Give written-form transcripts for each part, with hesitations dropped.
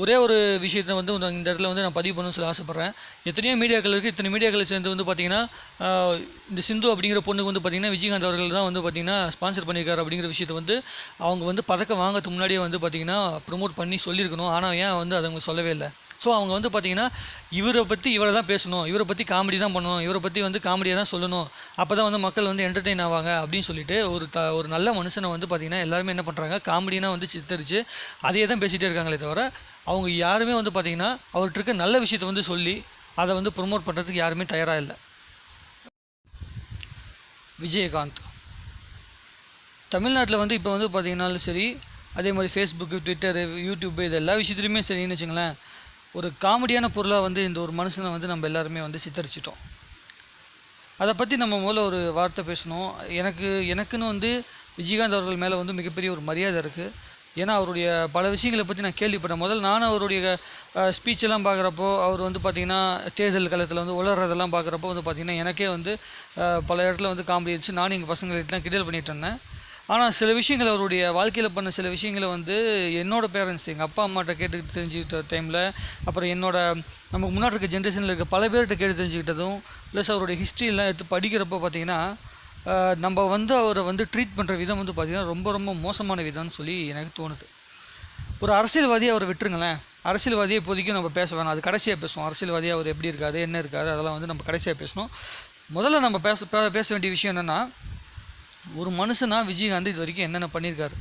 ஒரே ஒரு விஷயத்தை வந்து இந்த இடத்துல வந்து நான் பதிவு பண்ணணும்னு சொல்லி ஆசைப்பட்றேன். எத்தனையோ மீடியாக்கள் இருக்குது. இத்தனை மீடியாக்களை சேர்ந்து வந்து பார்த்தீங்கன்னா இந்த சிந்து அப்படிங்கிற பொண்ணுக்கு வந்து பார்த்தீங்கன்னா விஜயகாந்த் அவர்கள் தான் வந்து பார்த்தீங்கன்னா ஸ்பான்சர் பண்ணியிருக்காரு அப்படிங்கிற விஷயத்தை வந்து அவங்க வந்து பதக்கம் வாங்கிறதுக்கு முன்னாடியே வந்து பார்த்தீங்கன்னா ப்ரொமோட் பண்ணி சொல்லியிருக்கணும். ஆனால் ஏன் வந்து அதை அவங்க சொல்லவே இல்லை. ஸோ அவங்க வந்து பார்த்தீங்கன்னா இவரை பற்றி இவரை தான் பேசணும், இவரை பற்றி காமெடி தான் பண்ணணும், இவரை பற்றி வந்து காமெடியாக தான் சொல்லணும், அப்போ தான் வந்து மக்கள் வந்து என்டர்டெயின் ஆவாங்க அப்படின்னு சொல்லிட்டு ஒரு நல்ல மனுஷனை வந்து பார்த்தீங்கன்னா எல்லாருமே என்ன பண்ணுறாங்க, காமெடினா வந்து சித்தரித்து அதையே தான் பேசிகிட்டே இருக்காங்களே தவிர அவங்க யாருமே வந்து பார்த்தீங்கன்னா அவர்கிட்ட இருக்க நல்ல விஷயத்தை வந்து சொல்லி அதை வந்து ப்ரொமோட் பண்ணுறதுக்கு யாருமே தயாராக இல்லை. விஜயகாந்த் தமிழ்நாட்டில் வந்து இப்போ வந்து பார்த்தீங்கன்னாலும் சரி, அதே மாதிரி ஃபேஸ்புக்கு, ட்விட்டரு, யூடியூப்பு, இது எல்லா விஷயத்துலையுமே சரின்னு வச்சுங்களேன், ஒரு காமெடியான பொருளாக வந்து இந்த ஒரு மனுஷனை வந்து நம்ம எல்லாருமே வந்து சித்தரிச்சிட்டோம். அதை பற்றி நம்ம முதல்ல ஒரு வார்த்தை பேசணும். எனக்குன்னு வந்து விஜயகாந்த் அவர்கள் மேலே வந்து மிகப்பெரிய ஒரு மரியாதை இருக்குது. ஏன்னா அவருடைய பல விஷயங்களை பற்றி நான் கேள்விப்பட்டேன். முதல்ல நானும் அவருடைய ஸ்பீச்செல்லாம் பார்க்குறப்போ, அவர் வந்து பார்த்திங்கன்னா தேர்தல் காலத்தில் வந்து உளறதெல்லாம் பார்க்குறப்போ வந்து பார்த்திங்கன்னா எனக்கே வந்து பல இடத்துல வந்து காமெடி இருந்துச்சு. நானும் எங்கள் பசங்கள்கிட்டலாம் கிண்டல் பண்ணிட்டு இருந்தேன். ஆனால் சில விஷயங்கள் அவருடைய வாழ்க்கையில் பண்ண சில விஷயங்களை வந்து என்னோடய பேரண்ட்ஸ், எங்கள் அப்பா அம்மாட்ட கேட்டு தெரிஞ்சுக்கிட்ட டைமில், அப்புறம் நமக்கு முன்னாடி இருக்க ஜென்ரேஷனில் இருக்க பல பேர்கிட்ட கேட்டு தெரிஞ்சுக்கிட்டதும், ப்ளஸ் அவருடைய ஹிஸ்ட்ரியெல்லாம் எடுத்து படிக்கிறப்போ பார்த்திங்கன்னா நம்ம வந்து அவரை வந்து ட்ரீட் பண்ணுற விதம் வந்து பார்த்திங்கன்னா ரொம்ப ரொம்ப மோசமான விதம்னு சொல்லி எனக்கு தோணுது. ஒரு அரசியல்வாதியை அவரை விட்டுருங்களேன், அரசியல்வாதியை இப்போதைக்கும் நம்ம பேச வேணாம், அது கடைசியாக பேசுவோம். அரசியல்வாதியாக அவர் எப்படி இருக்காரு, என்ன இருக்காரு, அதெல்லாம் வந்து நம்ம கடைசியாக பேசணும். முதல்ல நம்ம பேச வேண்டிய விஷயம் என்னென்னா, ஒரு மனுஷனா விஜயகாந்த் இது வரைக்கும் என்னென்ன பண்ணியிருக்காரு.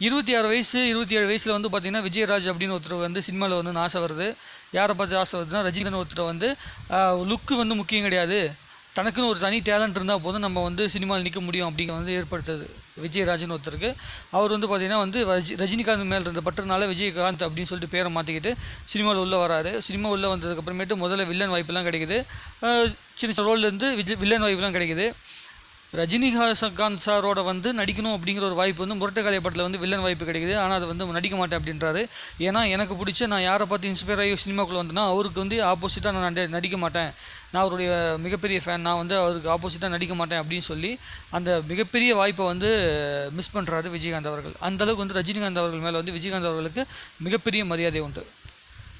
26 வயசு 27 வயசில் வந்து பார்த்திங்கன்னா விஜயராஜ் அப்படின்னு ஒருத்தர் வந்து சினிமாவில் வந்து ஆசை வருது. யாரை பார்த்து ஆசை வருதுன்னா, ரஜினிகாந்த் ஒருத்தர் வந்து லுக்கு வந்து முக்கியம் கிடையாது, தனக்குன்னு ஒரு தனி டேலண்ட் இருந்தால் போதும் நம்ம வந்து சினிமாவில் நிற்க முடியும் அப்படிங்கிற வந்து ஏற்படுத்துது விஜயராஜன் ஒருத்தருக்கு. அவர் வந்து பார்த்திங்கன்னா வந்து ரஜினிகாந்த் மேலே இருந்த பற்றுனால விஜயகாந்த் அப்படின்னு சொல்லிட்டு பேரை மாற்றிக்கிட்டு சினிமாவில் உள்ளே வராரு. சினிமா உள்ளே வந்ததுக்கப்புறமேட்டு முதல்ல வில்லன் வாய்ப்பெல்லாம் கிடைக்குது, சின்ன சின்ன ரோல்லேருந்து வில்லன் வாய்ப்பெல்லாம் கிடைக்குது. ரஜினிகாந்த் சாரோட வந்து நடிக்கணும் அப்படிங்கிற ஒரு வாய்ப்பு வந்து முரட்டுக்காளி படத்தில் வந்து வில்லன் வாய்ப்பு கிடைக்குது. ஆனால் அதை வந்து நடிக்க மாட்டேன் அப்படின்றாரு. ஏன்னா எனக்கு பிடிச்ச, நான் யாரை பார்த்து இன்ஸ்பயர் ஆகி சினிமாக்குள்ளே வந்தேன்னா அவருக்கு வந்து ஆப்போசிட்டாக நான் நடிக்க மாட்டேன், நான் அவருடைய மிகப்பெரிய ஃபேன், நான் வந்து அவருக்கு ஆப்போசிட்டாக நடிக்க மாட்டேன் அப்படின்னு சொல்லி அந்த மிகப்பெரிய வாய்ப்பை வந்து மிஸ் பண்ணுறாரு விஜயகாந்த் அவர்கள். அந்தளவுக்கு வந்து ரஜினிகாந்த் அவர்கள் மேலே வந்து விஜயகாந்த் அவர்களுக்கு மிகப்பெரிய மரியாதை உண்டு,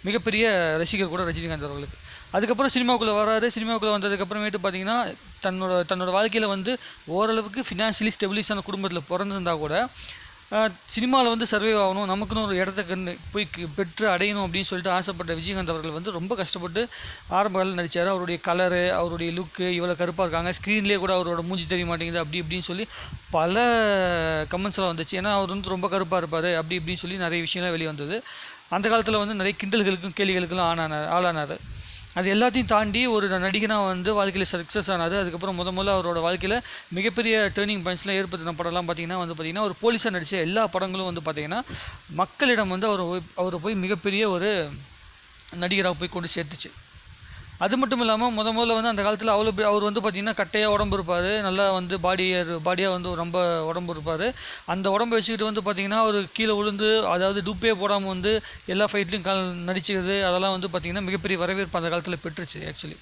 மிகப்பெரிய ரசிகர் கூட ரஜினிகாந்த் அவர்களுக்கு. அதுக்கப்புறம் சினிமாவுக்குள்ளே வராரு. சினிமாவுக்குள்ளே வந்ததுக்கப்புறமேட்டு பார்த்தீங்கன்னா தன்னோட வாழ்க்கையில் வந்து ஓரளவுக்கு ஃபினான்ஷியலி ஸ்டெபிலிஷான குடும்பத்தில் பிறந்திருந்தா கூட சினிமாவில் வந்து சர்வைவ் ஆகணும், நமக்குன்னு ஒரு இடத்த போய் பெற்று அடையணும் அப்படின்னு சொல்லிட்டு ஆசைப்பட்ட விஜயகாந்த் அவர்கள் வந்து ரொம்ப கஷ்டப்பட்டு ஆரம்ப காலத்தில் நடித்தார். அவருடைய கலரு, அவருடைய லுக்கு, இவ்வளோ கருப்பாக இருக்காங்க, ஸ்க்ரீன்லேயே கூட அவரோட மூஞ்சி தெரிய மாட்டேங்குது அப்படி இப்படின்னு சொல்லி பல கமெண்ட்ஸ்லாம் வந்துச்சு. ஏன்னா அவர் வந்து ரொம்ப கருப்பாக இருப்பார் அப்படி இப்படின்னு சொல்லி நிறைய விஷயம்லாம் வெளியே வந்தது. அந்த காலத்தில் வந்து நிறைய கிண்டல்களுக்கும் கேலிகளுக்கும் ஆளானார். அது எல்லாத்தையும் தாண்டி ஒரு நடிகனாக வந்து வாழ்க்கையில் சக்ஸஸ் ஆனார். அதுக்கப்புறம் முதல்ல அவரோட வாழ்க்கையில் மிகப்பெரிய டேர்னிங் பாயிண்ட்ஸ்லாம் ஏற்படுத்தின படம்லாம் பார்த்திங்கன்னா ஒரு போலீஸாக நடித்த எல்லா படங்களும் வந்து பார்த்திங்கன்னா மக்களிடம் வந்து அவரை போய் மிகப்பெரிய ஒரு நடிகராக போய் கொண்டு சேர்த்துச்சு. அது மட்டும் இல்லாமல் முதல்ல வந்து அந்த காலத்தில் அவர் வந்து பார்த்திங்கன்னா கட்டையாக உடம்பு இருப்பார், நல்லா வந்து பாடியாக வந்து ரொம்ப உடம்பு இருப்பார். அந்த உடம்பை வச்சுக்கிட்டு வந்து பார்த்திங்கன்னா அவர் கீழே விழுந்து, அதாவது டூப்பே போடாமல் வந்து எல்லா ஃபைட்லையும் நடிச்சுக்கிறது, அதெல்லாம் வந்து பார்த்திங்கன்னா மிகப்பெரிய வரவேற்பு அந்த காலத்தில் பெற்றுச்சு. ஆக்சுவலி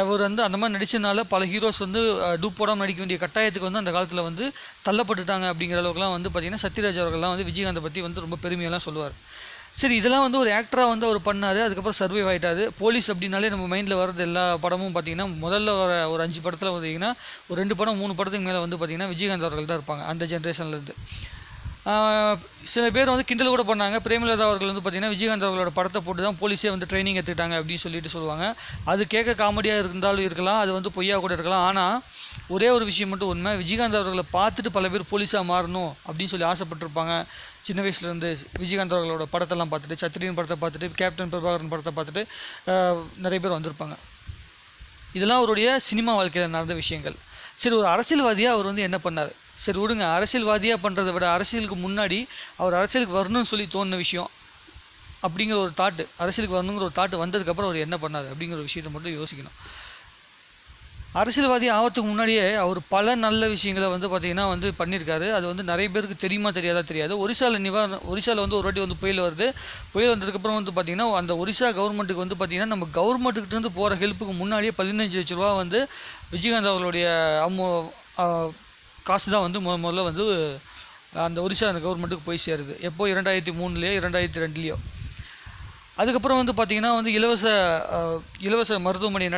அவர் வந்து அந்த மாதிரி நடித்ததுனால பல ஹீரோஸ் வந்து டூப் போடாமல் நடிக்க வேண்டிய கட்டாயத்துக்கு வந்து அந்த காலத்தில் வந்து தள்ளப்பட்டுட்டாங்க. அப்படிங்கிற அளவுக்குலாம் வந்து பார்த்திங்கன்னா சத்யராஜ் அவர்கள்லாம் வந்து விஜயகாந்தை பற்றி வந்து ரொம்ப பெருமையெல்லாம் சொல்லுவார். சரி, இதெல்லாம் வந்து ஒரு ஆக்டராக வந்து அவர் பண்ணார். அதுக்கப்புறம் சர்வைவ் ஆகிட்டார். போலீஸ் அப்படின்னாலே நம்ம மைண்டில் வர்றது எல்லா படமும் பார்த்திங்கன்னா முதல்ல வர ஒரு 5 படத்தில் பார்த்திங்கன்னா ஒரு 2 படம் 3 படத்துக்கு மேலே வந்து பார்த்திங்கன்னா விஜயகாந்த் அவர்கள் தான் இருப்பாங்க அந்த ஜென்ரேஷன்லேருந்து. சில பேர் வந்து கிண்டல் கூட பண்ணாங்க. பிரேமலதா அவர்கள் வந்து பார்த்திங்கன்னா விஜயகாந்த் அவர்களோட படத்தை போட்டு தான் போலீஸே வந்து ட்ரைனிங் எடுத்துக்கிட்டாங்க அப்படின்னு சொல்லிட்டு சொல்லுவாங்க. அது கேட்க காமெடியாக இருந்தாலும் இருக்கலாம், அது வந்து பொய்யா கூட இருக்கலாம். ஆனால் ஒரே ஒரு விஷயம் மட்டும் உண்மை, விஜயகாந்த் அவர்களை பார்த்துட்டு பல பேர் போலீஸாக மாறணும் அப்படின்னு சொல்லி ஆசைப்பட்டிருப்பாங்க. சின்ன வயசுலேருந்து விஜயகாந்த் அவர்களோட படத்தெல்லாம் பார்த்துட்டு, சத்திரியன் படத்தை பார்த்துட்டு, கேப்டன் பிரபாகரன் படத்தை பார்த்துட்டு நிறைய பேர் வந்திருப்பாங்க. இதெல்லாம் அவருடைய சினிமா வாழ்க்கையில் நடந்த விஷயங்கள். சரி, ஒரு அரசியல்வாதியாக அவர் வந்து என்ன பண்ணார்? சரி விடுங்க, அரசியல்வாதியாக பண்ணுறதை விட அரசியலுக்கு முன்னாடி அவர் அரசியலுக்கு வரணும்னு சொல்லி தோணுன விஷயம் அப்படிங்கிற ஒரு தாட்டு, அரசியலுக்கு வரணுங்கிற ஒரு தாட்டு வந்ததுக்கப்புறம் அவர் என்ன பண்ணார் அப்படிங்கிற ஒரு விஷயத்தை மட்டும் யோசிக்கணும். அரசியல்வாதி ஆகிறதுக்கு முன்னாடியே அவர் பல நல்ல விஷயங்களை வந்து பார்த்திங்கன்னா வந்து பண்ணியிருக்காரு. அது வந்து நிறைய பேருக்கு தெரியுமா தெரியாது. ஒரிசாவில் வந்து ஒரு வாட்டி வந்து புயல் வருது. புயல் வந்ததுக்கப்புறம் வந்து பார்த்திங்கன்னா அந்த ஒரிசா கவர்மெண்ட்டுக்கு வந்து பார்த்திங்கன்னா நம்ம கவர்மெண்ட்டுக்கிட்டேருந்து போகிற ஹெல்ப்புக்கு முன்னாடியே 15 லட்ச ரூபா வந்து விஜயகாந்த் அவர்களுடைய காசு தான் வந்து முதல்ல வந்து அந்த ஒரிசா கவர்மெண்ட்டுக்கு போய் சேருது. எப்போ 2003 2002 அதுக்கப்புறம் வந்து பார்த்தீங்கன்னா வந்து இலவச மருத்துவமனை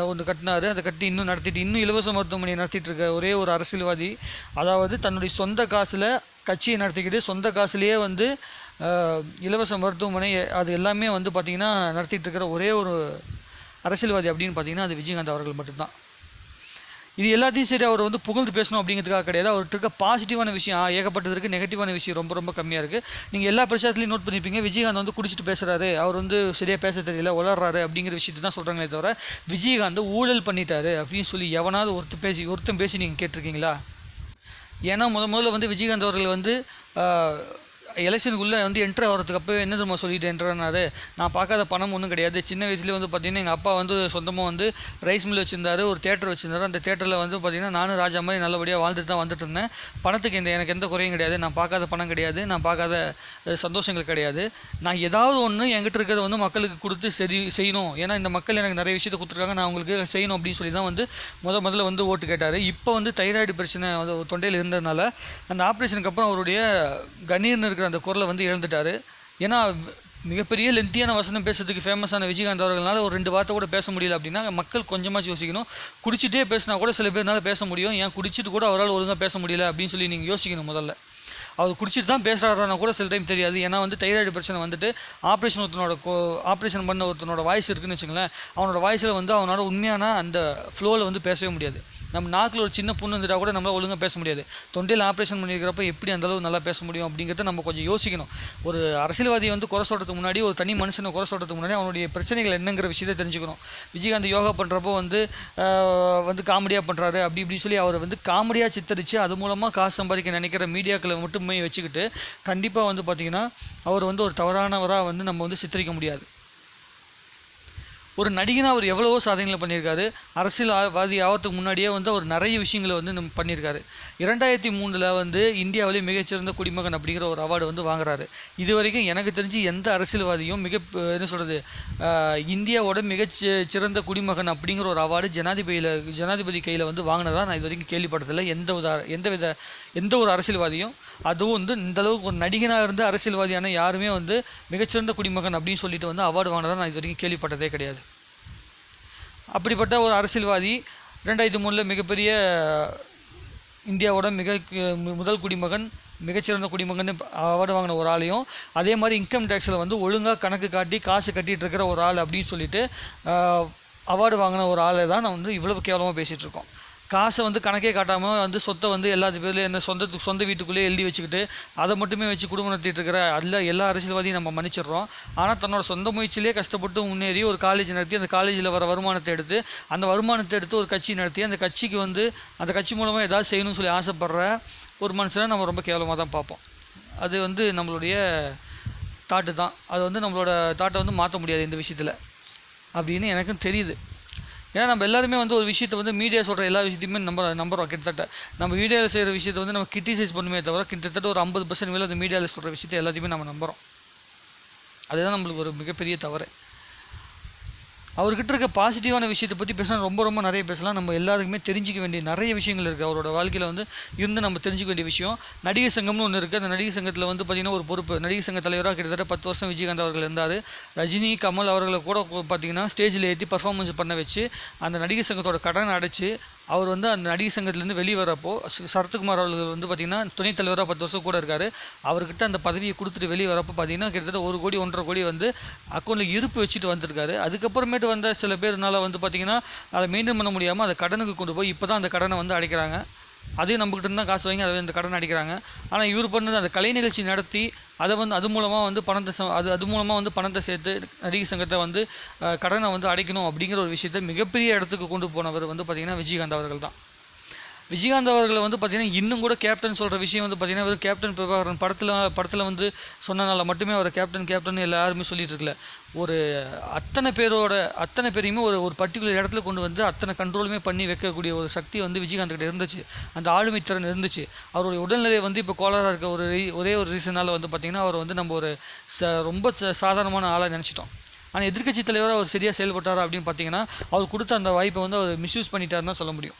ஒன்று கட்டினாரு. அதை கட்டி இன்னும் நடத்திட்டு இன்னும் இலவச மருத்துவமனை நடத்திட்டு இருக்க ஒரே ஒரு அரசியல்வாதி. அதாவது தன்னுடைய சொந்த காசில் கட்சியை நடத்திக்கிட்டு சொந்த காசுலேயே வந்து இலவச மருத்துவமனை அது எல்லாமே வந்து பார்த்தீங்கன்னா நடத்திட்டு இருக்கிற ஒரே ஒரு அரசியல்வாதி அப்படின்னு பார்த்தீங்கன்னா அது விஜயகாந்த் அவர்கள் மட்டும்தான். இது எல்லாத்தையும் சரி அவர் வந்து புகழ்ந்து பேசணும் அப்படிங்கிறதுக்காக கிடையாது. அவர்கிட்ட இருக்க பாசிட்டிவான விஷயம் ஏகப்பட்டது இருக்குது, நெகட்டிவான விஷயம் ரொம்ப ரொம்ப கம்மியாக இருக்குது. நீங்கள் எல்லா பிரச்சாரத்துலையும் நோட் பண்ணியிருப்பீங்க, விஜயகாந்த் வந்து குடிச்சிட்டு பேசுகிறாரு, அவர் வந்து சரியாக பேச தெரியல, உளறாரு அப்படிங்கிற விஷயத்தை தான் சொல்கிறாங்களே தவிர விஜயகாந்த் ஊழல் பண்ணிட்டாரு அப்படின்னு சொல்லி எவனாவது ஒருத்தன் பேசி நீங்கள் கேட்டிருக்கீங்களா? ஏன்னா முதல்ல வந்து விஜயகாந்த் அவர்கள் வந்து எலெக்ஷனுக்குள்ளே வந்து என்ட்ரு ஆகிறதுக்கு அப்போ என்ன தெரியுமா சொல்லிட்டு என்ட்ரானாரு, நான் பார்க்காத பணம் ஒன்றும் கிடையாது. சின்ன வயசுலேயே வந்து பார்த்தீங்கன்னா எங்கள் அப்பா வந்து சொந்தமாக வந்து ரைஸ் மில் வச்சுருந்தாரு, ஒரு தேட்டர் வச்சுருந்தாரு. அந்த தேட்டரில் வந்து பார்த்தீங்கன்னா நானும் ராஜா மாதிரி நல்லபடியாக வாழ்ந்துட்டு தான் வந்துட்டு இருந்தேன். பணத்துக்கு எனக்கு எந்த குறையும் கிடையாது. நான் பார்க்காத பணம் கிடையாது, நான் பார்க்காத சந்தோஷங்கள் கிடையாது. நான் ஏதாவது ஒன்று என்கிட்ட இருக்கிறத வந்து மக்களுக்கு கொடுத்து செய்யணும். ஏன்னா இந்த மக்கள் எனக்கு நிறைய விஷயத்தை கொடுத்துருக்காங்க, நான் அவங்களுக்கு செய்யணும் அப்படின்னு சொல்லி தான் வந்து முதல்ல வந்து ஓட்டு கேட்டார். இப்போ வந்து தைராய்டு பிரச்சனை வந்து தொண்டையில் இருந்ததுனால அந்த ஆப்ரேஷனுக்கு அப்புறம் அவருடைய கணீர்னு இருக்கிற அந்த குரலை வந்து இழந்துட்டாரு. ஏன்னா மிகப்பெரிய லென்த்தியான வசனம் பேசுறதுக்கு ஃபேமஸான விஜயகாந்த் அவர்களால் ஒரு 2 வார்த்தை கூட பேச முடியல அப்படின்னா மக்கள் கொஞ்சமாச்சு யோசிக்கணும். குடிச்சிட்டே பேசினா கூட சில பேர்னால பேச முடியும், ஏன் குடிச்சிட்டு கூட அவரால் ஒழுங்காக பேச முடியல அப்படின்னு சொல்லி நீங்கள் யோசிக்கணும். முதல்ல அவர் குடிச்சிட்டு தான் பேசுகிறாரானா கூட சில டைம் தெரியாது. ஏன்னா வந்து தைராய்டு பிரச்சனை வந்துட்டு ஆப்ரேஷன் பண்ண ஒருத்தனோட வாய்ஸ் இருக்குன்னு வச்சுங்களேன், அவனோட வாய்ஸில் வந்து அவனோட உண்மையான அந்த ஃப்ளோவில் வந்து பேசவே முடியாது. நம்ம நாக்கில் ஒரு சின்ன புண்ணு வந்துட்டால் கூட நம்மளால் ஒழுங்காக பேச முடியாது. தொண்டையில் ஆப்ரேஷன் பண்ணியிருக்கிறப்ப எப்படி அந்தளவு நல்லா பேச முடியும் அப்படிங்கிறத நம்ம கொஞ்சம் யோசிக்கணும். ஒரு அரசியல்வாதியை வந்து குறை சொல்கிறதுக்கு முன்னாடி, ஒரு தனி மனுஷனை குறை சொல்கிறதுக்கு முன்னாடி அவனுடைய பிரச்சனைகள் என்னங்கிற விஷயத்தை தெரிஞ்சுக்கணும். விஜயகாந்த் யோகா பண்ணுறப்போ வந்து காமெடியாக பண்ணுறாரு அப்படி இப்படி சொல்லி அவர் வந்து காமெடியாக சித்தரித்து அது மூலமாக காசு சம்பாதிக்க நினைக்கிற மீடியாக்களை மட்டுமே வச்சுக்கிட்டு கண்டிப்பாக வந்து பார்த்திங்கன்னா அவர் வந்து ஒரு தவறானவராக வந்து நம்ம வந்து சித்தரிக்க முடியாது. ஒரு நடிகனாக அவர் எவ்வளவோ சாதனைகளை பண்ணியிருக்காரு. அரசியல்வாதி ஆகிறதுக்கு முன்னாடியே வந்து அவர் நிறைய விஷயங்களை வந்து நம்ம பண்ணியிருக்காரு. 2003 வந்து இந்தியாவிலே மிகச்சிறந்த குடிமகன் அப்படிங்கிற ஒரு அவார்டு வந்து வாங்குறாரு. இது வரைக்கும் எனக்கு தெரிஞ்சு எந்த அரசியல்வாதியும் என்ன சொல்கிறது இந்தியாவோட மிகச்சிறந்த குடிமகன் அப்படிங்கிற ஒரு அவார்டு ஜனாதிபதி கையில் வந்து வாங்கினதா நான் இது வரைக்கும் கேள்விப்பட்டதில்லை. எந்த ஒரு அரசியல்வாதியும், அதுவும் வந்து இந்தளவுக்கு ஒரு நடிகனாக இருந்து அரசியல்வாதியான யாருமே வந்து மிகச்சிறந்த குடிமகன் அப்படின்னு சொல்லிட்டு வந்து அவார்டு வாங்கினதா நான் இது வரைக்கும் கேள்விப்பட்டதே கிடையாது. அப்படிப்பட்ட ஒரு அரசியல்வாதி 2003 மிகப்பெரிய இந்தியாவோட முதல் குடிமகன், மிகச்சிறந்த குடிமகன் அவார்டு வாங்கின ஒரு ஆளையும், அதே மாதிரி இன்கம் டேக்ஸில் வந்து ஒழுங்காக கணக்கு காட்டி காசு கட்டிகிட்டு இருக்கிற ஒரு ஆள் அப்படின்னு சொல்லிட்டு அவார்டு வாங்கின ஒரு ஆளை தான் நான் வந்து இவ்வளவு கேவலமாக பேசிகிட்டு இருக்கோம். காசை வந்து கணக்கே காட்டாமல் வந்து சொத்தை வந்து எல்லாத்து பேர்லையும் என்ன சொந்த வீட்டுக்குள்ளேயே எழுதி வச்சுக்கிட்டு அதை மட்டுமே வச்சு குடும்பம் நடத்திட்டு இருக்கிற எல்லா அரசியல்வாதியும் நம்ம மன்னிச்சிடுறோம். ஆனால் தன்னோட சொந்த முயற்சியிலே கஷ்டப்பட்டு முன்னேறி ஒரு காலேஜ் நடத்தி அந்த காலேஜில் வர வருமானத்தை எடுத்து ஒரு கட்சி நடத்தி அந்த கட்சிக்கு வந்து அந்த கட்சி மூலமாக ஏதாவது செய்யணும்னு சொல்லி ஆசைப்படுற ஒரு மனுஷனை நம்ம ரொம்ப கேவலமாக தான் பார்ப்போம். அது வந்து நம்மளுடைய தாட்டு தான். அது வந்து நம்மளோட தாட்டை வந்து மாற்ற முடியாது இந்த விஷயத்தில் அப்படின்னு எனக்கும் தெரியுது. ஏன்னா நம்ம எல்லாருமே வந்து ஒரு விஷயத்தை வந்து மீடியா சொல்கிற எல்லா விஷயத்தையுமே நம்புகிறோம். கிட்டத்தட்ட நம்ம மீடியாவில் செய்கிற விஷயத்தை வந்து நம்ம கிரிட்டிசைஸ் பண்ணுமே தவிர கிட்டத்தட்ட ஒரு 50% மேலே அந்த மீடியாவில் சொல்கிற விஷயத்தை எல்லாத்தையுமே நம்ம நம்புகிறோம். அதுதான் நம்மளுக்கு ஒரு மிகப்பெரிய தவறு. அவர்கிட்ட இருக்க பாசிட்டிவான விஷயத்தை பற்றி பேசினா ரொம்ப நிறைய பேசலாம். நம்ம எல்லாருக்குமே தெரிஞ்சிக்க வேண்டிய நிறைய விஷயங்கள் இருக்குது. அவரோட வாழ்க்கையில் வந்து நம்ம தெரிஞ்சிக்க வேண்டிய விஷயம். நடிகர் சங்கம்னு ஒன்று இருக்குது. அந்த நடிகர் சங்கத்தில் வந்து பார்த்திங்கன்னா ஒரு பொறுப்பு, நடிகர் சங்க தலைவராக கிட்டத்தட்ட 10 வருஷம் விஜயகாந்த் அவர்கள் இருந்தார். ரஜினி, கமல் அவர்களை கூட பார்த்திங்கன்னா ஸ்டேஜில் ஏற்றி பர்ஃபார்மன்ஸ் பண்ண வச்சு அந்த நடிகர் சங்கத்தோட கடனை அடைச்சி அவர் வந்து அந்த நடிகர் சங்கத்திலேருந்து வெளியே வரப்போ சரத்குமார் அவர்கள் வந்து பார்த்திங்கன்னா துணைத் தலைவராக 10 வருஷம் கூட இருக்கார். அவர்கிட்ட அந்த பதவியை கொடுத்துட்டு வெளியே வரப்போ பார்த்திங்கன்னா கிட்டத்தட்ட 1 கோடி 1.5 கோடி வந்து அக்கௌண்ட்டில் இருப்பு வச்சுட்டு வந்திருக்காரு. அதுக்கப்புறமேட்டு வந்த சில பேர்னால வந்து பார்த்திங்கன்னா அதை மெயின்டைன் பண்ண முடியாமல் அதை கடனுக்கு கொண்டு போய் இப்போ தான் அந்த கடனை வந்து அடைக்கிறாங்க. அதையும் நம்மக்கிட்ட இருந்தால் காசு வாங்கி அதை அந்த கடனை அடிக்கிறாங்க. ஆனால் இவர் பண்ணது அந்த கலை நிகழ்ச்சி நடத்தி அதை வந்து அது மூலமாக வந்து பணத்தை சேர்த்து நடிகர் சங்கத்தை வந்து கடனை வந்து அடைக்கணும் அப்படிங்கிற ஒரு விஷயத்தை மிகப்பெரிய இடத்துக்கு கொண்டு போனவர் வந்து பார்த்திங்கன்னா விஜயகாந்த் அவர்கள் தான். விஜயகாந்த் அவர்களை வந்து பார்த்திங்கன்னா இன்னும் கூட கேப்டன் சொல்கிற விஷயம் வந்து பார்த்திங்கன்னா வெறும் கேப்டன் பிரபாகரன் படத்தில் வந்து சொன்னனால மட்டுமே அவர் கேப்டன் எல்லாருமே சொல்லிட்டு இருக்கல. ஒரு அத்தனை பேரையுமே ஒரு பர்டிகுலர் இடத்துல கொண்டு வந்து அத்தனை கண்ட்ரோலுமே பண்ணி வைக்கக்கூடிய ஒரு சக்தி வந்து விஜயகாந்த் கிட்ட இருந்துச்சு. அந்த ஆளுமை திறன் இருந்துச்சு. அவருடைய உடல்நிலை வந்து இப்போ கோளாறாக இருக்க ஒரே ஒரு ரீசனால் வந்து பார்த்திங்கன்னா அவர் வந்து நம்ம ஒரு ரொம்ப சாதாரணமான ஆளாக நினச்சிட்டோம். ஆனால் எதிர்க்கட்சி தலைவராக அவர் சரியாக செயல்பட்டாரா அப்படின்னு பார்த்தீங்கன்னா அவர் கொடுத்த அந்த வாய்ப்பை வந்து அவர் மிஸ்யூஸ் பண்ணிட்டாருன்னு சொல்ல முடியும்.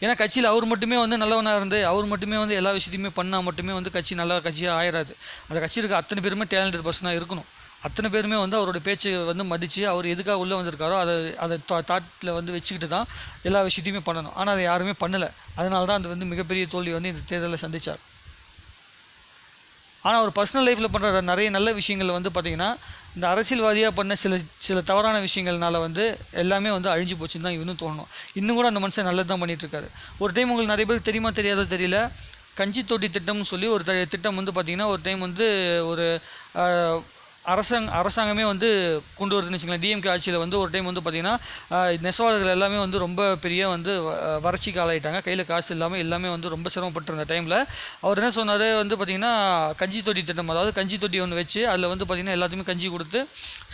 ஏன்னா கட்சியில் அவர் மட்டுமே வந்து நல்லவனாக இருந்து அவர் மட்டுமே வந்து எல்லா விஷயத்தையுமே பண்ணால் மட்டுமே வந்து கட்சி நல்ல கட்சியாக ஆயிடாது. அந்த கட்சியில் இருக்க அத்தனை பேருமே டேலண்டட் பர்சனாக இருக்கணும். அத்தனை பேருமே வந்து அவரோட பேச்சு வந்து மதித்து அவர் எதுக்காக உள்ளே வந்திருக்காரோ அதை தாட்டில் வந்து வச்சுக்கிட்டு தான் எல்லா விஷயத்தையுமே பண்ணணும். ஆனால் அதை யாருமே பண்ணலை. அதனால தான் அது வந்து மிகப்பெரிய தோல்வி வந்து இந்த தேர்தலில் சந்தித்தார். ஆனால் அவர் பர்சனல் லைஃப்பில் பண்ணுற நிறைய நல்ல விஷயங்கள் வந்து பார்த்திங்கன்னா இந்த அரசியல்வாதியாக பண்ண சில தவறான விஷயங்கள்னால வந்து எல்லாமே வந்து அழிஞ்சு போச்சுன்னு தான் இன்னும் தோணணும். இன்னும் கூட அந்த மனுஷன் நல்லது தான் பண்ணிகிட்ருக்காரு. ஒரு டைம் உங்களுக்கு நிறைய பேருக்கு தெரியுமா தெரியாத தெரியல, கஞ்சி தொட்டி திட்டம்னு சொல்லி ஒரு திட்டம் வந்து பார்த்திங்கன்னா ஒரு டைம் வந்து ஒரு அரசாங்கமே வந்து கொண்டு வருதுன்னு வச்சுக்கலாம். டிஎம்கே ஆட்சியில் வந்து ஒரு டைம் வந்து பார்த்திங்கன்னா நெசவாளர்கள் எல்லாமே வந்து ரொம்ப பெரிய வந்து வறட்சிக்கு ஆளாயிட்டாங்க. கையில் காசு இல்லாமல் எல்லாமே வந்து ரொம்ப சிரமப்பட்டிருந்த டைமில் அவர் என்ன சொன்னார் வந்து பார்த்திங்கன்னா கஞ்சி தொட்டி திட்டம், அதாவது கஞ்சி தொட்டி ஒன்று வச்சு அதில் வந்து பார்த்திங்கன்னா எல்லாத்தையுமே கஞ்சி கொடுத்து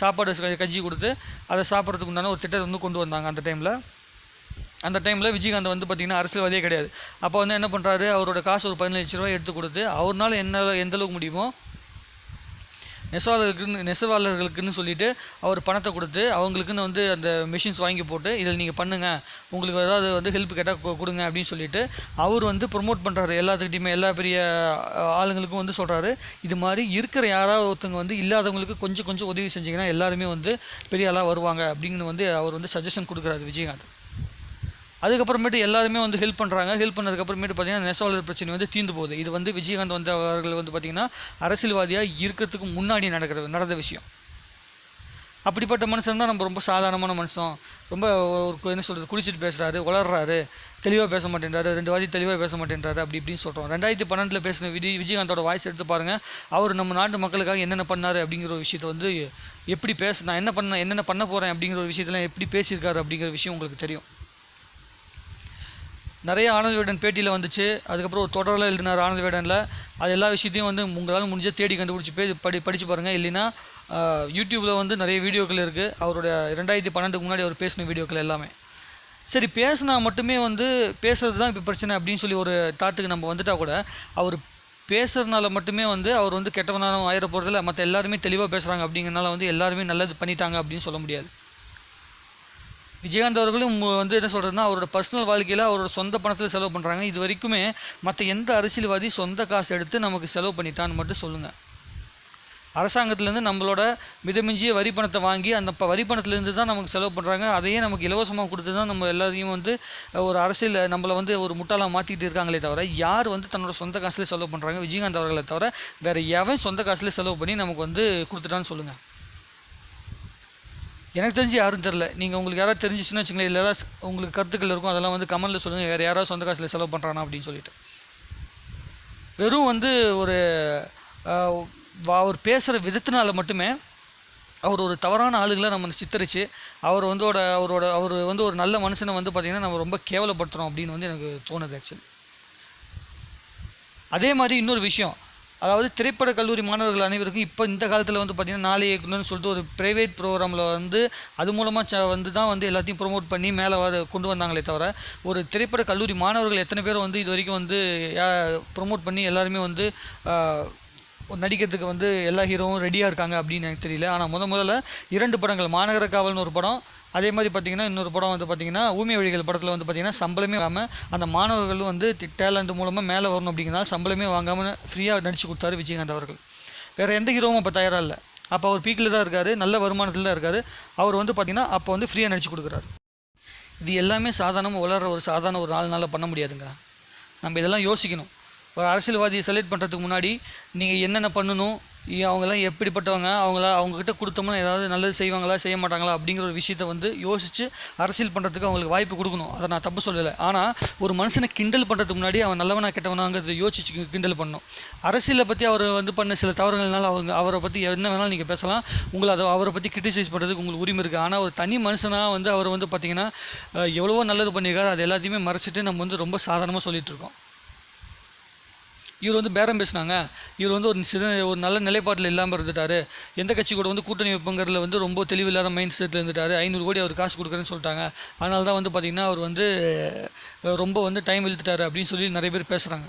சாப்பாடு கஞ்சி கொடுத்து அதை சாப்பிட்றதுக்கு உண்டான ஒரு திட்டத்தை வந்து கொண்டு வந்தாங்க. அந்த டைமில் விஜயகாந்த் வந்து பார்த்திங்கன்னா அரசியல்வாதியே கிடையாது. அப்போ வந்து என்ன பண்ணுறாரு, அவரோட காசு ஒரு 15 லட்ச ரூபாய் எடுத்து கொடுத்து அவர்னால எந்த அளவுக்கு முடியுமோ நெசவாளர்களுக்குன்னு சொல்லிட்டு அவர் பணத்தை கொடுத்து அவங்களுக்குன்னு வந்து அந்த மிஷின்ஸ் வாங்கி போட்டு இதில் நீங்கள் பண்ணுங்கள், உங்களுக்கு ஏதாவது வந்து ஹெல்ப் கேட்டால் கொடுங்க அப்படின்னு சொல்லிட்டு அவர் வந்து ப்ரொமோட் பண்ணுறாரு. எல்லாத்துக்கிட்டையுமே எல்லா பெரிய ஆளுங்களுக்கும் வந்து சொல்கிறாரு, இது மாதிரி இருக்கிற யாராவது ஒருத்தவங்க வந்து இல்லாதவங்களுக்கு கொஞ்சம் உதவி செஞ்சிங்கன்னா எல்லாருமே வந்து பெரிய ஆளாக வருவாங்க அப்படின்னு வந்து அவர் வந்து சஜஷன் கொடுக்குறாரு விஜயகாந்த். அதுக்கப்புறமேட்டு எல்லாருமே வந்து ஹெல்ப் பண்ணுறாங்க. ஹெல்ப் பண்ணதுக்கப்புறமேட்டு பார்த்தீங்கன்னா நெசவாளர் பிரச்சனை வந்து தீர்ந்து போகுது. இது வந்து விஜயகாந்த் வந்து அவர்கள் வந்து பார்த்திங்கன்னா அரசியல்வாதியாக இருக்கிறதுக்கு முன்னாடி நடந்த விஷயம். அப்படிப்பட்ட மனுஷன் தான் நம்ம ரொம்ப சாதாரணமான மனுஷன், ரொம்ப ஒரு என்ன சொல்கிறது குடிச்சிட்டு பேசுகிறாரு, வளர்றாரு, தெளிவாக பேச மாட்டேன்றாரு, 2 வாதி தெளிவாக பேச மாட்டேன்றாரு அப்படி இப்படின்னு சொல்கிறோம். 2012 பேசின விஜயகாந்தோட வாய்ஸ் எடுத்து பாருங்கள். அவர் நம்ம நாட்டு மக்களுக்காக என்னென்ன பண்ணார் அப்படிங்கிற ஒரு விஷயத்தை வந்து எப்படி நான் என்னென்ன பண்ண போகிறேன் அப்படிங்கிற ஒரு விஷயத்தில் எப்படி பேசியிருக்காரு அப்படிங்கிற விஷயம் உங்களுக்கு தெரியும். நிறைய ஆனந்த விகடன் பேட்டியில் வந்துச்சு. அதுக்கப்புறம் ஒரு தொடரில் எழுதினார் ஆனந்த விகடனில். அது எல்லா விஷயத்தையும் வந்து உங்களால் முடிஞ்ச தேடி கண்டுபிடிச்சி படித்து பாருங்கள். இல்லைன்னா யூடியூப்பில் வந்து நிறைய வீடியோக்கள் இருக்குது. அவரோட 2012 முன்னாடி அவர் பேசின வீடியோக்கள் எல்லாமே. சரி, பேசினா மட்டுமே வந்து பேசுறது தான் இப்போ பிரச்சனை அப்படின்னு சொல்லி ஒரு தாட்டுக்கு நம்ம வந்துட்டால் கூட, அவர் பேசுறதுனால மட்டுமே வந்து அவர் வந்து கெட்டவனாலும் ஆயிர போகிறதில்ல. மற்ற எல்லாருமே தெளிவாக பேசுகிறாங்க அப்படிங்கிறனால வந்து எல்லாருமே நல்லது பண்ணிட்டாங்க அப்படின்னு சொல்ல முடியாது. விஜயகாந்த் அவர்களும் வந்து என்ன சொல்கிறதுனா அவரோட பர்சனல் வாழ்க்கையில் அவரோட சொந்த பணத்தில் செலவு பண்ணுறாங்க. இது வரைக்குமே மற்ற எந்த அரசியல்வாதி சொந்த காசு எடுத்து நமக்கு செலவு பண்ணிட்டான்னு மட்டும் சொல்லுங்கள். அரசாங்கத்திலேருந்து நம்மளோட மிதமிஞ்சிய வரி பணத்தை வாங்கி அந்த வரி பணத்துலேருந்து தான் நமக்கு செலவு பண்ணுறாங்க. அதையே நமக்கு இலவசமாக கொடுத்து தான் நம்ம எல்லாத்தையும் வந்து ஒரு அரசியல் நம்மளை வந்து ஒரு முட்டாளாக மாற்றிக்கிட்டு இருக்காங்களே தவிர, யார் வந்து தன்னோட சொந்த காசுலேயே செலவு பண்ணுறாங்க? விஜயகாந்த் அவர்களை தவிர வேறு எவன் சொந்த காசுலேயே செலவு பண்ணி நமக்கு வந்து கொடுத்துட்டான்னு சொல்லுங்கள். எனக்கு தெரிஞ்சு யாரும் தெரில. நீங்கள் உங்களுக்கு யாராவது தெரிஞ்சிச்சுன்னு வச்சுங்களேன், இல்லை ஏதாவது உங்களுக்கு கருத்துக்கள் இருக்கும், அதெல்லாம் வந்து கமெண்ட்டில் சொல்லுங்கள். வேறு யாராவது சொந்த காசில் செலவு பண்ணுறானா அப்படின்னு சொல்லிட்டு. வெறும் வந்து அவர் பேசுகிற விதத்தினால மட்டுமே அவர் ஒரு தவறான ஆளுகளை நம்ம சித்தரித்து அவர் வந்து ஒரு நல்ல மனுஷனை வந்து பார்த்திங்கன்னா நம்ம ரொம்ப கேவலப்படுத்துகிறோம் அப்படின்னு வந்து எனக்கு தோணுது ஆக்சுவலி. அதே மாதிரி இன்னொரு விஷயம், அதாவது திரைப்பட கல்லூரி மாணவர்கள் அனைவருக்கும் இப்போ இந்த காலத்தில் வந்து பார்த்திங்கன்னா நாளை இயக்குனர்னு சொல்லிட்டு ஒரு ப்ரைவேட் ப்ரோக்ராமில் வந்து அது மூலமாக வந்து எல்லாத்தையும் ப்ரொமோட் பண்ணி மேலே கொண்டு வந்தாங்களே தவிர, ஒரு திரைப்பட கல்லூரி மாணவர்கள் எத்தனை பேர் வந்து இது வரைக்கும் வந்து ப்ரொமோட் பண்ணி எல்லாருமே வந்து நடிக்கிறதுக்கு வந்து எல்லா ஹீரோவும் ரெடியாக இருக்காங்க அப்படின்னு எனக்கு தெரியல. ஆனால் முதல்ல 2 படங்கள், மாநகர காவல்னு ஒரு படம், அதே மாதிரி பார்த்திங்கன்னா இன்னொரு படம் வந்து பார்த்திங்கன்னா ஊமை வழிகள் படத்தில் வந்து பார்த்திங்கன்னா சம்பளமே வாங்காமல் அந்த மாணவர்களும் வந்து டேலண்ட் மூலமாக மேலே வரணும் அப்படிங்கிறனால சம்பளமே வாங்காமல் ஃப்ரீயாக நடிச்சு கொடுத்தாரு விஜயகாந்த் அவர்கள். வேறு எந்த ஹீரோவும் அப்போ தயாராக இல்லை. அப்போ அவர் பீக்கில் தான் இருக்கார், நல்ல வருமானத்தில் தான் இருக்கார். அவர் வந்து பார்த்திங்கன்னா அப்போ வந்து ஃப்ரீயாக நடிச்சு கொடுக்குறாரு. இது எல்லாமே சாதாரணமாக வளர்கிற ஒரு சாதாரண ஒரு 4 நாளில் பண்ண முடியாதுங்க. நம்ம இதெல்லாம் யோசிக்கணும். ஒரு அரசியல்வாதியை செலக்ட் பண்ணுறதுக்கு முன்னாடி நீங்கள் என்னென்ன பண்ணணும், அவங்கெல்லாம் எப்படிப்பட்டவங்க, அவங்கக்கிட்ட கொடுத்தோம்னா ஏதாவது நல்லது செய்வாங்களா செய்ய மாட்டாங்களா அப்படிங்கிற ஒரு விஷயத்தை வந்து யோசித்து அரசியல் பண்ணுறதுக்கு அவங்களுக்கு வாய்ப்பு கொடுக்கணும். அதை நான் தப்பு சொல்லலை. ஆனால் ஒரு மனுஷனை கிண்டல் பண்ணுறதுக்கு முன்னாடி அவன் நல்லவனா கெட்டவனாங்கிறத யோசிச்சு கிண்டல் பண்ணணும். அரசியலை பற்றி அவர் வந்து பண்ண சில தவறுகள்னால அவரை பற்றி என்ன வேணாலும் நீங்கள் பேசலாம், அவரை பற்றி கிரிட்டிசைஸ் பண்ணுறதுக்கு உங்களுக்கு உரிமை இருக்குது. ஆனால் ஒரு தனி மனுஷனாக வந்து அவர் வந்து பார்த்திங்கன்னா எவ்வளவோ நல்லது பண்ணியிருக்காரு, அது எல்லாத்தையுமே மறைச்சிட்டு நம்ம வந்து ரொம்ப சாதாரணமாக சொல்லிகிட்டு இருக்கோம். இவர் வந்து பேரம் பேசினாங்க, இவர் வந்து ஒரு நல்ல நிலைப்பாட்டில் இல்லாமல் இருந்துட்டார், எந்த கட்சி கூட வந்து கூட்டணி வைப்புங்கிறதுல வந்து ரொம்ப தெளிவில்லாத மைண்ட் செட்டில் இருந்துட்டார், 500 கோடி அவர் காசு கொடுக்குறேன்னு சொல்லிட்டாங்க, அதனால தான் வந்து பார்த்திங்கன்னா அவர் வந்து ரொம்ப வந்து டைம் இழுத்துட்டார் அப்படின்னு சொல்லி நிறைய பேர் பேசுகிறாங்க.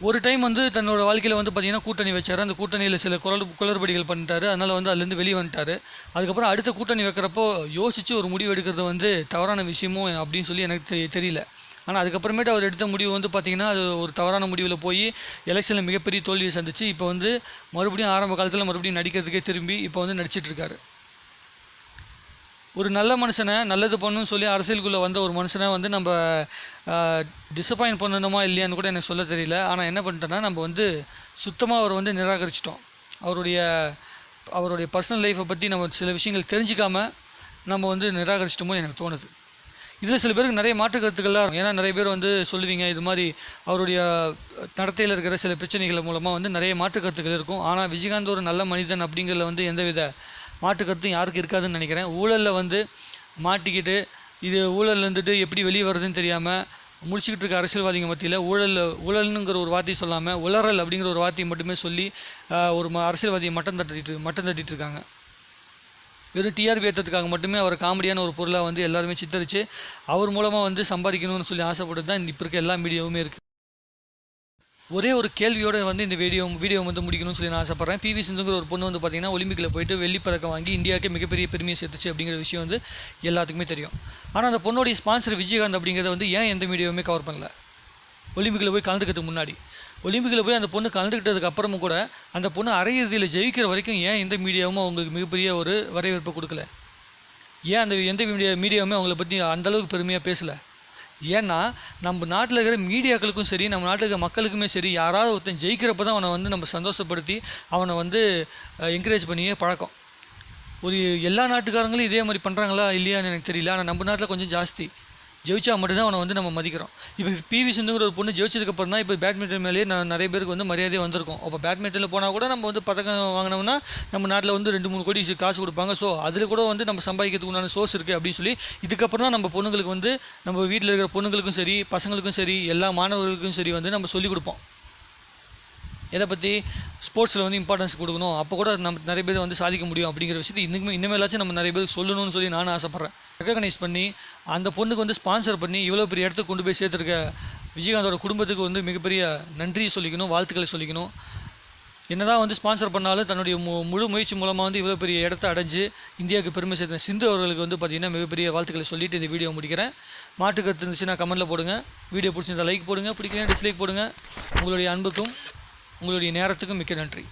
ஒரு டைம் வந்து தன்னோட வாழ்க்கையில் வந்து பார்த்திங்கன்னா கூட்டணி வச்சார், அந்த கூட்டணியில் சில குளறுபடிகள் பண்ணிட்டார், அதனால் வந்து அதுலேருந்து வெளியே வந்துட்டார். அதுக்கப்புறம் அடுத்த கூட்டணி வைக்கிறப்போ யோசித்து ஒரு முடிவு எடுக்கிறது வந்து தவறான விஷயமோ அப்படின்னு சொல்லி எனக்கு தெரியல. ஆனால் அதுக்கப்புறமேட்டு அவர் எடுத்த முடிவு வந்து பார்த்திங்கன்னா அது ஒரு தவறான முடிவில் போய் எலெக்ஷனில் மிகப்பெரிய தோல்வியை சந்திச்சு இப்போ வந்து மறுபடியும் ஆரம்ப காலத்தில் மறுபடியும் நடிக்கிறதுக்கே திரும்பி இப்போ வந்து நடிச்சிட்ருக்காரு. ஒரு நல்ல மனுஷனை நல்லது பண்ணணும்னு சொல்லி அரசியலுக்குள்ளே வந்த ஒரு மனுஷனை வந்து நம்ம டிசப்பாயின்ட் பண்ணணுமா இல்லையான்னு கூட எனக்கு சொல்ல தெரியல. ஆனால் என்ன பண்ணிட்டோன்னா நம்ம வந்து சுத்தமாக அவரை வந்து நிராகரிச்சிட்டோம். அவருடைய பர்சனல் லைஃப்பை பற்றி நம்ம சில விஷயங்கள் தெரிஞ்சிக்காம நம்ம வந்து நிராகரிச்சிட்டோமோ எனக்கு தோணுது. இதில் சில பேருக்கு நிறைய மாற்று கருத்துக்கள்லாம் இருக்கும். ஏன்னா நிறைய பேர் வந்து சொல்லுவீங்க இது மாதிரி அவருடைய நடத்தையில் இருக்கிற சில பிரச்சனைகள் மூலமாக வந்து நிறைய மாற்று கருத்துக்கள் இருக்கும். ஆனால் விஜயகாந்த் ஒரு நல்ல மனிதன் அப்படிங்கிறதுல வந்து எந்தவித மாற்று கருத்தும் யாருக்கு இருக்காதுன்னு நினைக்கிறேன். ஊழலில் வந்து மாட்டிக்கிட்டு இது ஊழல் இருந்துட்டு எப்படி வெளியே வருதுன்னு தெரியாமல் முடிச்சுக்கிட்டு இருக்க அரசியல்வாதிங்க மத்தியில் ஊழல்னுங்கிற ஒரு வார்த்தையை சொல்லாமல் உளறல் அப்படிங்கிற ஒரு வார்த்தையை மட்டுமே சொல்லி ஒரு அரசியல்வாதியை மட்டம் தட்டிட்டு இருக்காங்க. வெறும் டிஆர்பி ஏற்றத்துக்காக மட்டுமே அவர் காமெடியான ஒரு பொருளாக வந்து எல்லாருமே சித்தரித்து அவர் மூலமாக வந்து சம்பாதிக்கணும்னு சொல்லி ஆசைப்பட்டு தான் இப்போ இருக்க எல்லா மீடியாவுமே இருக்குது. ஒரே ஒரு கேள்வியோடு வந்து இந்த வீடியோ வந்து முடிக்கணும்னு சொல்லி நான் ஆசைப்பட்றேன். பிவி சிந்துங்கிற ஒரு பொண்ணு வந்து பார்த்திங்கன்னா ஒலிம்பிக்கில் போயிட்டு வெள்ளிப்பதக்கம் வாங்கி இந்தியாவுக்கு மிகப்பெரிய பெருமையை சேர்த்துச்சு அப்படிங்கிற விஷயம் வந்து எல்லாத்துக்குமே தெரியும். ஆனால் அந்த பொண்ணோடைய ஸ்பான்சர் விஜயகாந்த் அப்படிங்கிறத வந்து ஏன் எந்த மீடியாவுமே கவர் பண்ணல? ஒலிம்பிக்கில் போய் கலந்துக்கிறதுக்கு முன்னாடி, ஒலிம்பிக்கில் போய் அந்த பொண்ணு கலந்துக்கிட்டதுக்கு அப்புறமும் கூட அந்த பொண்ணு அரையிறுதியில் ஜெயிக்கிற வரைக்கும் ஏன் எந்த மீடியாவும் அவங்களுக்கு மிகப்பெரிய ஒரு வரவேற்பை கொடுக்கல? ஏன் அந்த எந்த மீடியாவுமே அவங்கள பற்றி அந்தளவுக்கு பெருமையாக பேசலை? ஏன்னா நம்ம நாட்டில் இருக்கிற மீடியாக்களுக்கும் சரி நம்ம நாட்டில் இருக்கிற மக்களுக்குமே சரி யாராவது ஒருத்தன் ஜெயிக்கிறப்ப தான் அவனை வந்து நம்ம சந்தோஷப்படுத்தி அவனை வந்து என்கரேஜ் பண்ணியே பழக்கம். ஒரு எல்லா நாட்டுக்காரங்களும் இதே மாதிரி பண்ணுறாங்களா இல்லையான்னு எனக்கு தெரியல. ஆனால் நம்ம நாட்டில் கொஞ்சம் ஜாஸ்தி. ஜெயிச்சா மட்டும்தான் அவனை வந்து நம்ம மதிக்கிறோம். இப்போ பிவி சிந்துங்கிற ஒரு பொண்ணு ஜெயிச்சதுக்கப்புறம் தான் இப்போ பேட்மிண்டன் மேலேயே நிறைய பேருக்கு வந்து மரியாதையே வந்திருக்கும். அப்போ பேட்மிண்டனில் போனால் கூட நம்ம வந்து பதக்கம் வாங்கினோம்னா நம்ம நாட்டில் வந்து 2-3 கோடி காசு கொடுப்பாங்க. ஸோ அதில் கூட வந்து நம்ம சம்பாதிக்கிறதுக்கு உண்டான சோர்ஸ் இருக்குது அப்படின்னு சொல்லி இதுக்கப்புறம் தான் நம்ம பொண்ணுங்களுக்கு வந்து நம்ம வீட்டில் இருக்கிற பொண்ணுங்களுக்கும் சரி பசங்களுக்கும் சரி எல்லா மாணவர்களுக்கும் சரி வந்து நம்ம சொல்லிக் கொடுப்போம். எதை பற்றி ஸ்போர்ட்ஸில் வந்து இம்பார்ட்டன்ஸ் கொடுக்கணும். அப்போ கூட நம்ம நிறைய பேர் வந்து சாதிக்க முடியும் அப்படிங்கிற விஷயத்தை இனிமேலாச்சும் நம்ம நிறைய பேருக்கு சொல்லணும்னு சொல்லி நானும் ஆசைப்பட்றேன். ரெக்கக்னைஸ் பண்ணி அந்த பொண்ணுக்கு வந்து ஸ்பான்சர் பண்ணி இவ்வளோ பெரிய இடத்துக்கு கொண்டு போய் சேர்த்துருக்க விஜயகாந்தோட குடும்பத்துக்கு வந்து மிகப்பெரிய நன்றி சொல்லிக்கணும், வாழ்த்துக்களை சொல்லிக்கணும். என்னதான் வந்து ஸ்பான்சர் பண்ணாலும் தன்னுடைய முழு முயற்சி மூலமாக வந்து இவ்வளோ பெரிய இடத்த அடைஞ்சு இந்தியாவுக்கு பெருமை சேர்த்த சிந்து அவர்களுக்கு வந்து பார்த்திங்கன்னா மிகப்பெரிய வாழ்த்துக்களை சொல்லிட்டு இந்த வீடியோ முடிக்கிறேன். மாற்று கருத்து இருந்துச்சுன்னா கமெண்ட்டில் போடுங்க. வீடியோ பிடிச்சிருந்தா லைக் போடுங்க, பிடிக்கலன்னா டிஸ்லைக் போடுங்க. உங்களுடைய அன்புக்கும் உங்களுடைய நேரத்துக்கும் மிக்க நன்றி.